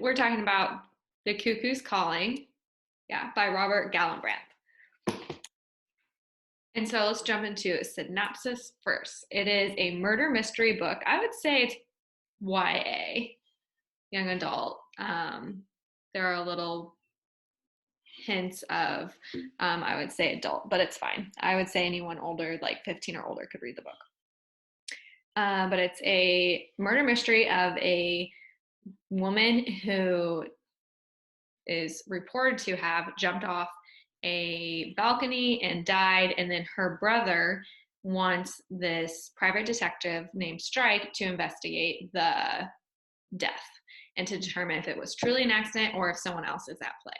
we're talking about The Cuckoo's Calling, by Robert Galbraith. And so let's jump into a synopsis first. It is a murder mystery book. I would say it's YA, young adult. There are little hints of, I would say adult, but it's fine. I would say anyone older, like 15 or older, could read the book. But it's a murder mystery of a woman who is reported to have jumped off a balcony and died, and then her brother wants this private detective named Strike to investigate the death and to determine if it was truly an accident or if someone else is at play.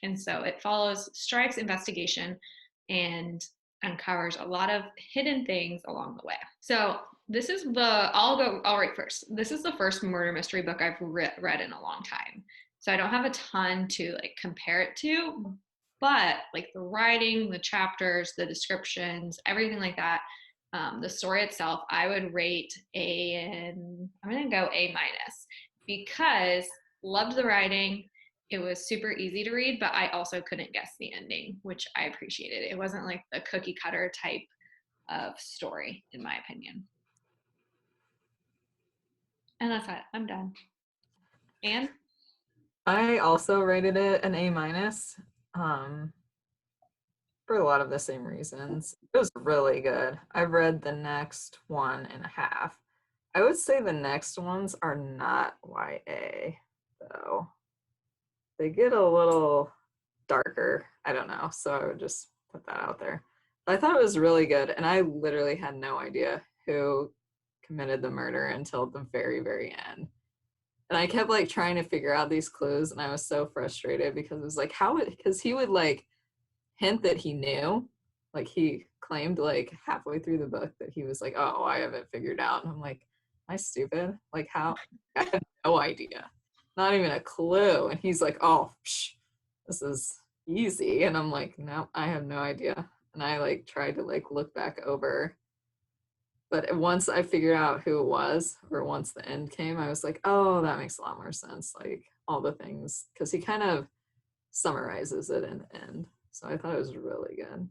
And so it follows Strike's investigation and uncovers a lot of hidden things along the way. So this is I'll write first. This is the first murder mystery book I've read in a long time. So I don't have a ton to like compare it to, but like the writing, the chapters, the descriptions, everything like that, the story itself, I would rate I'm going to go A-, because loved the writing. It was super easy to read, but I also couldn't guess the ending, which I appreciated. It wasn't like the cookie cutter type of story, in my opinion. And that's it. I'm done. And I also rated it an A-, for a lot of the same reasons. It was really good. I've read the next 1.5. I would say the next ones are not YA, though. They get a little darker. I don't know, so I would just put that out there. I thought it was really good, and I literally had no idea who committed the murder until the very, very end. And I kept like trying to figure out these clues, and I was so frustrated because it was like, because he would like hint that he knew, like he claimed like halfway through the book that he was like, oh, I haven't figured out. And I'm like, am I stupid? Like how? I had no idea, not even a clue. And he's like, oh, this is easy. And I'm like, no, I have no idea. And I like tried to like look back over. But once I figured out who it was, or once the end came, I was like, oh, that makes a lot more sense. Like all the things, because he kind of summarizes it in the end. So I thought it was really good.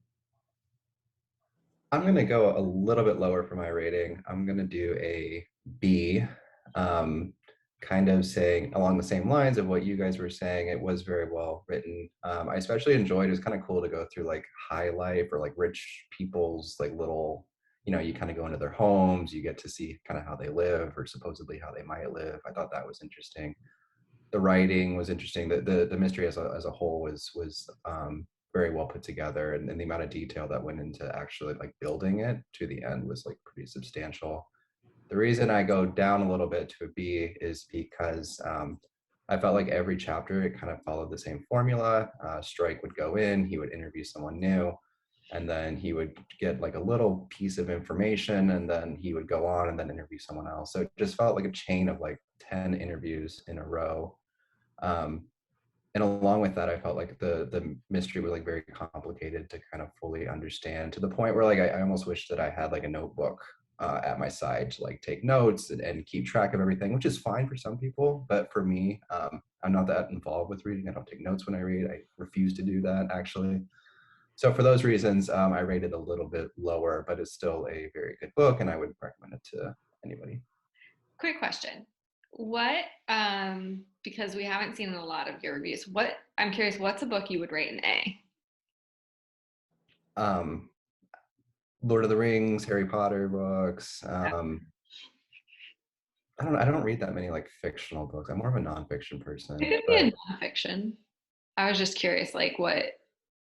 I'm going to go a little bit lower for my rating. I'm going to do a B, kind of saying along the same lines of what you guys were saying. It was very well written. I especially enjoyed, it was kind of cool to go through like high life or like rich people's like little, you kind of go into their homes, you get to see kind of how they live or supposedly how they might live. I thought that was interesting. The writing was interesting. The mystery as a whole was very well put together, and the amount of detail that went into actually like building it to the end was like pretty substantial. The reason I go down a little bit to a B is because I felt like every chapter it kind of followed the same formula. Strike would go in, he would interview someone new, and then he would get like a little piece of information, and then he would go on and then interview someone else. So it just felt like a chain of like 10 interviews in a row. And along with that, I felt like the mystery was like very complicated to kind of fully understand, to the point where like I almost wish that I had like a notebook at my side to like take notes and keep track of everything, which is fine for some people, but for me, I'm not that involved with reading. I don't take notes when I read. I refuse to do that, actually. So for those reasons, I rated a little bit lower, but it's still a very good book, and I would recommend it to anybody. quick question. What, because we haven't seen a lot of your reviews, I'm curious, what's a book you would rate an A? Lord of the Rings, Harry Potter books. I don't read that many like fictional books. I'm more of a nonfiction person. It could be a nonfiction. I was just curious, like what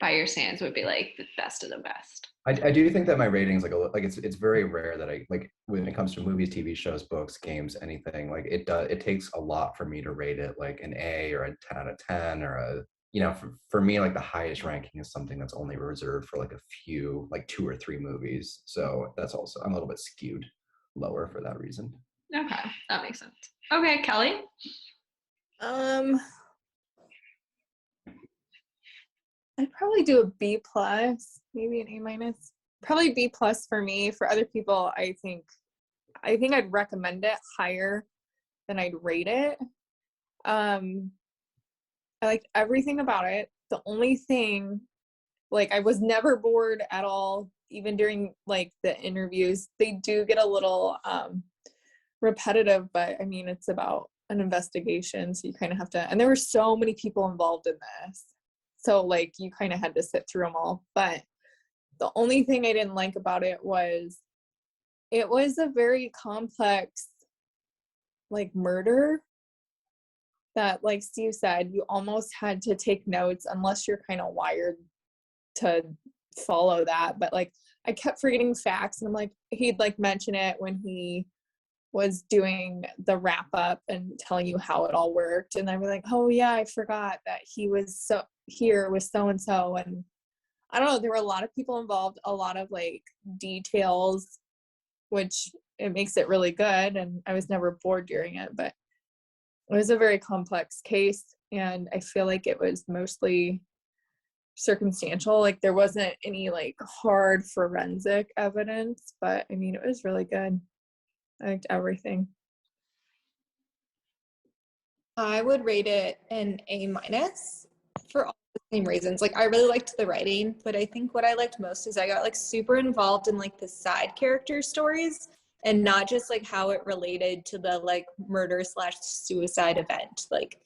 by your standards would be like the best of the best. I do think that my ratings like it's very rare that I like when it comes to movies, TV shows, books, games, anything, like it takes a lot for me to rate it like an A or a 10 out of 10 or a for me like the highest ranking is something that's only reserved for like a few, like 2 or 3 movies. So that's also, I'm a little bit skewed lower for that reason. Okay, that makes sense. Okay, Kelly. I'd probably do a B+, maybe an A-. Probably B+ for me. For other people, I think I'd recommend it higher than I'd rate it. I liked everything about it. The only thing, like, I was never bored at all, even during like the interviews. They do get a little repetitive, but I mean, it's about an investigation, so you kind of have to, and there were so many people involved in this, so like you kind of had to sit through them all. But the only thing I didn't like about it was a very complex like murder that, like Steve said, you almost had to take notes unless you're kind of wired to follow that. But like I kept forgetting facts, and I'm like, he'd like mention it when he was doing the wrap up and telling you how it all worked, and I'd be like, oh yeah, I forgot that he was so here with so and so. And I don't know, there were a lot of people involved, a lot of like details, which it makes it really good, and I was never bored during it. But it was a very complex case, and I feel like it was mostly circumstantial. Like there wasn't any like hard forensic evidence, but I mean, it was really good. I liked everything. I would rate it an A- for all the same reasons. Like I really liked the writing, but I think what I liked most is I got like super involved in like the side character stories, and not just like how it related to the like murder / suicide event. Like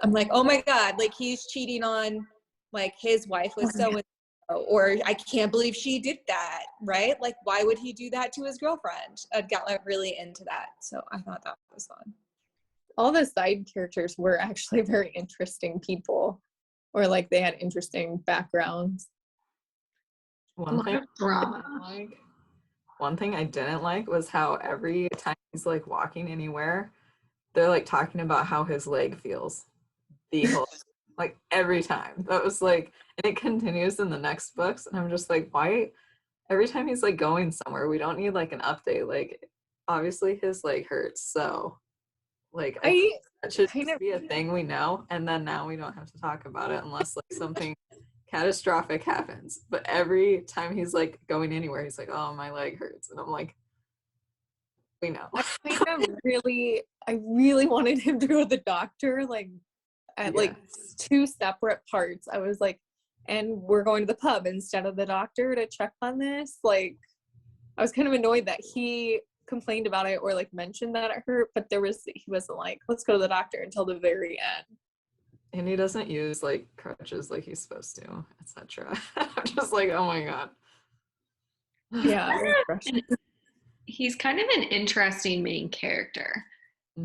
I'm like, oh my God, like he's cheating on like his wife with so and so, or I can't believe she did that, right? Like why would he do that to his girlfriend? I got like really into that, so I thought that was fun. All the side characters were actually very interesting people, or like they had interesting backgrounds. One thing Drama. One thing I didn't like was how every time he's like walking anywhere, they're like talking about how his leg feels. The whole like every time. That was like, and it continues in the next books, and I'm just like, why every time he's like going somewhere, we don't need like an update. Like obviously his leg hurts, so like I think that should kind of be a thing we know, and then now we don't have to talk about it unless like something catastrophic happens. But every time he's like going anywhere, he's like, oh, my leg hurts, and I'm like, we know. I really wanted him to go to the doctor, like at like 2 separate parts. I was like, and we're going to the pub instead of the doctor to check on this. Like I was kind of annoyed that he complained about it or like mentioned that it hurt, but he wasn't like, let's go to the doctor until the very end. And he doesn't use like crutches like he's supposed to, etc. I'm just like, oh my God. Yeah. He's kind of an interesting main character,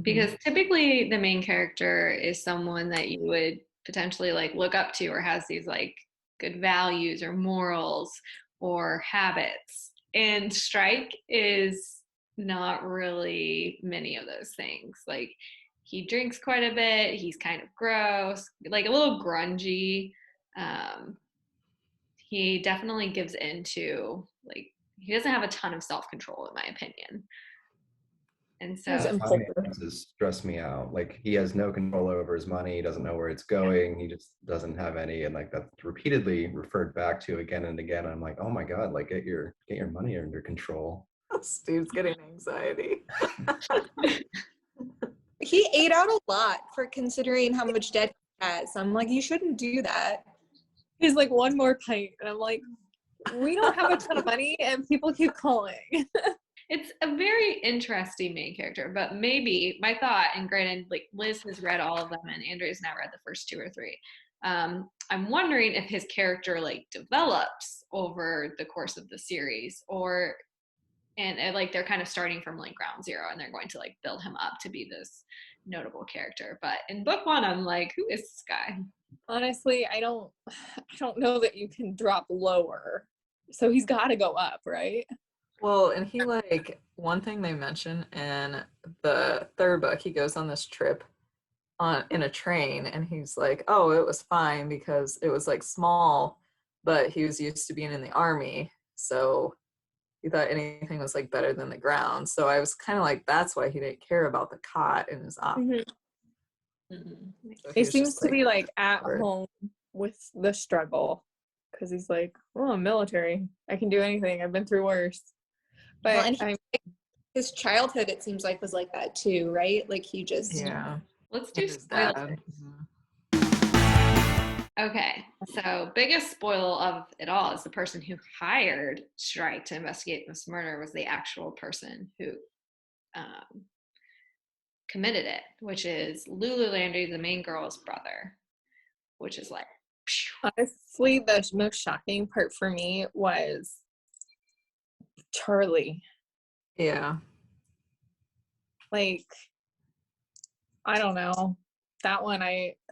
because typically the main character is someone that you would potentially like look up to, or has these like good values or morals or habits. And Strike is not really many of those things. Like he drinks quite a bit, he's kind of gross, like a little grungy. He definitely gives into like, he doesn't have a ton of self-control in my opinion. And so finances stress me out. Like he has no control over his money, he doesn't know where it's going, he just doesn't have any, and like that's repeatedly referred back to again and again. I'm like, oh my God, like get your money under control. Steve's getting anxiety. He ate out a lot for considering how much debt he has. I'm like, you shouldn't do that. He's like, one more pint, and I'm like, we don't have a ton of money and people keep calling. It's a very interesting main character, but maybe my thought, and granted, like Liz has read all of them and Andrea's now read the first 2 or 3. I'm wondering if his character like develops over the course of the series, or and like they're kind of starting from like ground zero and they're going to like build him up to be this notable character. But in book 1, I'm like, who is this guy? Honestly, I don't know that you can drop lower. So he's got to go up, right? Well, and he like, one thing they mention in the 3rd book, he goes on this trip in a train, and he's like, oh, it was fine because it was like small, but he was used to being in the army, so he thought anything was like better than the ground. So I was kind of like, that's why he didn't care about the cot in his office. So he seems to be like at home with the struggle, because he's like, oh, I'm military, I can do anything, I've been through worse. But well, his childhood, it seems like, was like that too, right? Like he just Let's do And his spoilers. dad. Okay, so biggest spoil of it all is the person who hired Strike to investigate this murder was the actual person who committed it, which is Lula Landry, the main girl's brother, which is like, phew. Honestly, the most shocking part for me was Charlie. Yeah. Like, I don't know. That one,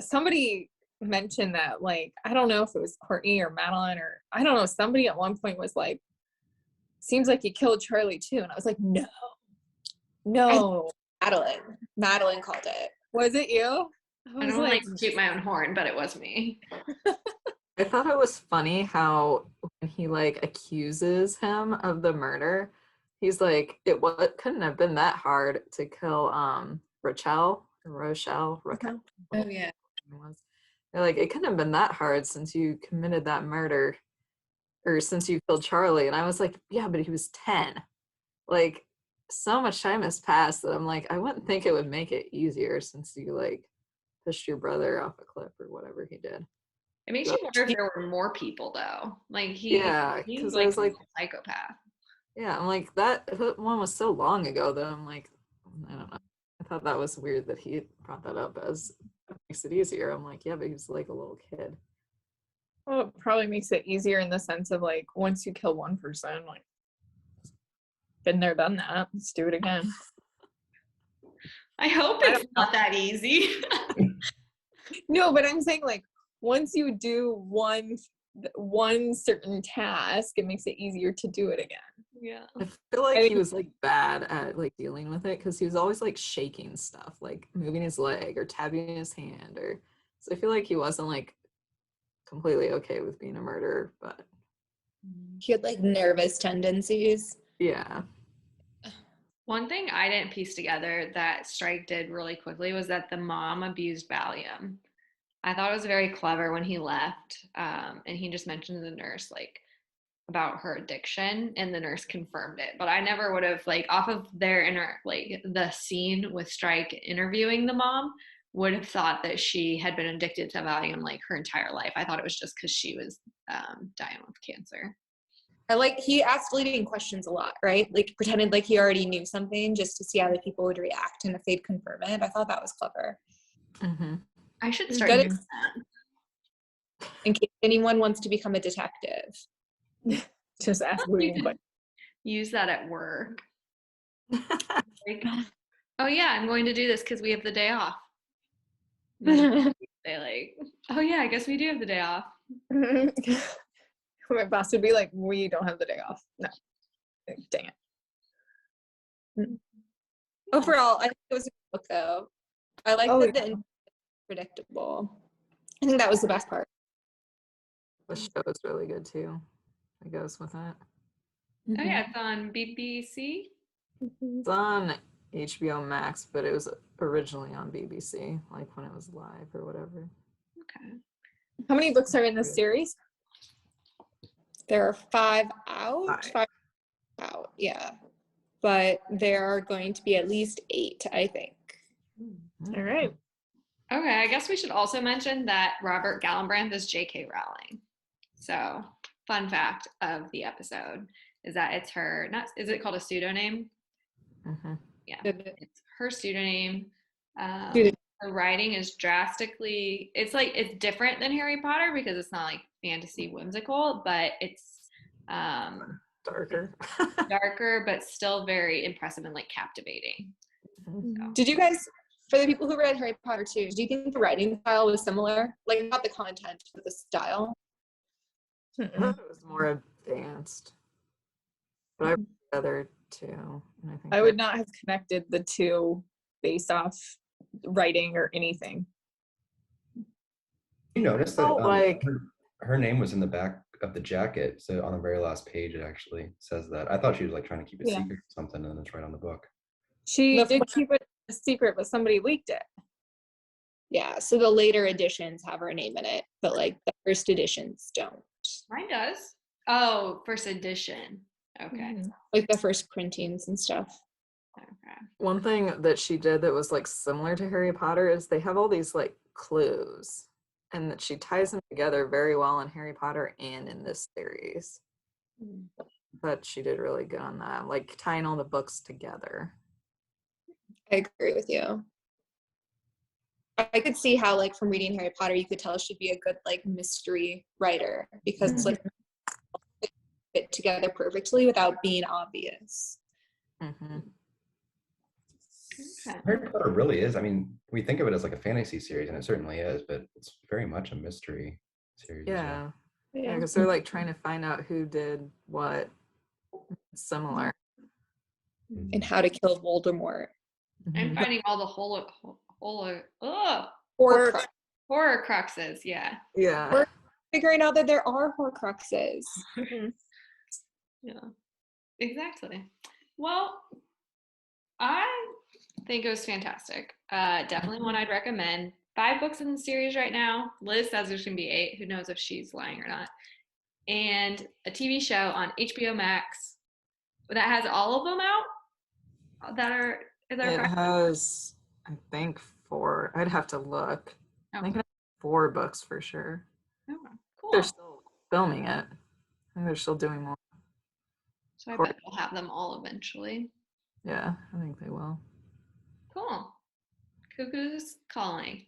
somebody mentioned that, like, I don't know if it was Courtney or Madeline or I don't know, somebody at one point was like, seems like you killed Charlie too. And I was like, no. Madeline called it. Was it you? I don't like to toot my own horn, but it was me. I thought it was funny how when he like accuses him of the murder, he's like, couldn't have been that hard to kill Rochelle. Oh yeah. They're like, it couldn't have been that hard since you committed that murder, or since you killed Charlie. And I was like, yeah, but he was 10. Like, so much time has passed that I'm like, I wouldn't think it would make it easier since you like pushed your brother off a cliff or whatever he did. It makes you wonder if there were more people though. Like he's because like I was like, a psychopath. yeah, I'm like, that one was so long ago that I'm like, I don't know. I thought that was weird that he brought that up as it makes it easier. I'm like, yeah, but he was like a little kid. Well, it probably makes it easier in the sense of like, once you kill one person, like, been there, done that. Let's do it again. I hope it's not that easy. No, but I'm saying like, once you do one certain task, it makes it easier to do it again. Yeah. I feel like he was like bad at like dealing with it because he was always like shaking stuff, like moving his leg or tapping his hand, or so I feel like he wasn't like completely okay with being a murderer, but He had like nervous tendencies. yeah. One thing I didn't piece together that Strike did really quickly was that the mom abused Valium. I thought it was very clever when he left, and he just mentioned to the nurse like about her addiction, and the nurse confirmed it. But I never would have like off of their the scene with Strike interviewing the mom would have thought that she had been addicted to Valium like her entire life. I thought it was just because she was dying with cancer. He asked leading questions a lot, right? Like pretended like he already knew something just to see how the people would react and if they'd confirm it. I thought that was clever. Mm-hmm. I should start doing that. In case anyone wants to become a detective. Just ask leading questions. Use that at work. Like, oh yeah, I'm going to do this because we have the day off. They like, oh yeah, I guess we do have the day off. My boss would be like, we don't have the day off. No. Dang it. Overall, I think it was a good book though. I like that the ending was predictable. I think that was the best part. The show is really good too. It goes with it. Oh yeah, it's on BBC. It's on HBO Max, but it was originally on BBC, like when it was live or whatever. Okay. How many books are in this series? There are 5 out. 5 out, yeah. But there are going to be at least 8, I think. All right. Okay, I guess we should also mention that Robert Galbraith is J.K. Rowling. So, fun fact of the episode is that it's her, is it called a pseudonym? Mm-hmm. Yeah, it's her pseudonym. The writing is drastically, it's different than Harry Potter because it's not like fantasy whimsical, but it's darker, but still very impressive and like captivating. So. Did you guys, for the people who read Harry Potter too, do you think the writing style was similar? Like not the content, but the style? I thought it was more advanced, but I read the other two, and I think I would not have connected the two based off writing or anything. You noticed that like her name was in the back of the jacket, so on the very last page it actually says that. I thought she was like trying to keep it secret or something, and it's right on the book. She did keep it a secret, but somebody leaked it. Yeah, so the later editions have her name in it, but like the first editions don't. Mine does. Oh, first edition. Okay. Like the first printings and stuff. Okay. One thing that she did that was like similar to Harry Potter is they have all these like clues, and that she ties them together very well in Harry Potter and in this series. Mm. But she did really good on that, like tying all the books together. I agree with you. I could see how, like, from reading Harry Potter, you could tell she'd be a good like mystery writer because it's like fit together perfectly without being obvious. Mm-hmm. Okay. Harry Potter really is. I mean, we think of it as like a fantasy series, and it certainly is, but it's very much a mystery series. Yeah, Yeah. because they're like trying to find out who did what. Similar. And how to kill Voldemort. And Mhm. finding all the Or horror cruxes. Yeah. Yeah. Figuring out that there are Horcruxes. Yeah. Exactly. Well, I think it was fantastic. Definitely one I'd recommend. 5 books in the series right now. Liz says there's gonna be 8. Who knows if she's lying or not? And a TV show on HBO Max that has all of them out that are It fresh. has, I think, 4. I'd have to look. I think it has 4 books for sure. Oh, cool. They're still filming it. I think they're still doing more. So I bet they'll have them all eventually. Yeah, I think they will. Cool. Cuckoo's calling.